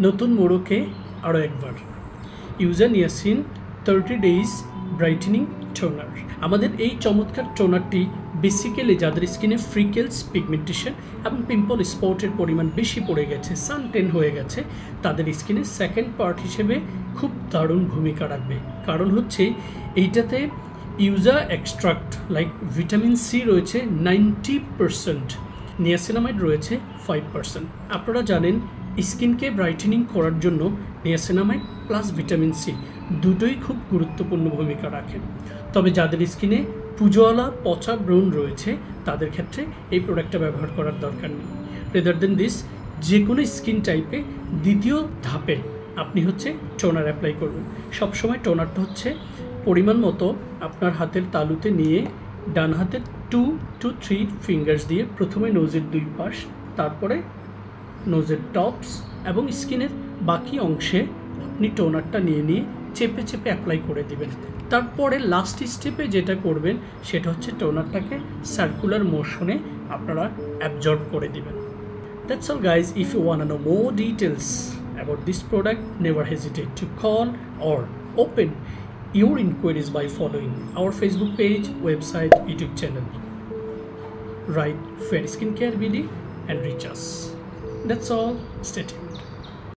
নতুন মোড়কে আরও একবার user niacin 30 days brightening toner. আমাদের এই চমৎকার টোনারটি বেসিক্যালি যাদের স্কিনে ফ্রিকেলস, পিগমেন্টেশন এবং পিম্পল স্পটের পরিমাণ বেশি পড়ে গেছে, সান টেন হয়ে গেছে, তাদের স্কিনের সেকেন্ড পার্ট হিসেবে খুব দারুণ ভূমিকা রাখবে। কারণ হচ্ছে এইটাতে ইউজা এক্সট্রাক্ট লাইক ভিটামিন সি রয়েছে 90%, নিয়াসিনামাইড রয়েছে 5%। আপনারা জানেন স্কিনকে ব্রাইটেনিং করার জন্য নিয়াসিনামাইড প্লাস ভিটামিন সি দুটোই খুব গুরুত্বপূর্ণ ভূমিকা রাখে। তবে যাদের স্কিনে পুজোওয়ালা পচা ব্রণ রয়েছে তাদের ক্ষেত্রে এই প্রোডাক্টটা ব্যবহার করার দরকার নেই। রেদার দেন দিস, যে কোনো স্কিন টাইপে দ্বিতীয় ধাপে আপনি হচ্ছে টোনার অ্যাপ্লাই করবেন। সবসময় টোনারটা হচ্ছে পরিমাণ মতো আপনার হাতের তালুতে নিয়ে ডান হাতের 2 to 3 ফিঙ্গার্স দিয়ে প্রথমে নোজের দুই পাশ, তারপরে নোজের টপস এবং স্কিনের বাকি অংশে আপনি টোনারটা নিয়ে চেপে চেপে অ্যাপ্লাই করে দিবেন। তারপরে লাস্ট স্টেপে যেটা করবেন সেটা হচ্ছে টোনারটাকে সার্কুলার মোশনে আপনারা অ্যাবজর্ব করে দিবেন। That's all guys. If you want to know more details about this product, never hesitate to call or open your inquiries by following our Facebook page, website, YouTube channel. Write Fair Skincare BD and reach us. That's all. Stay tuned.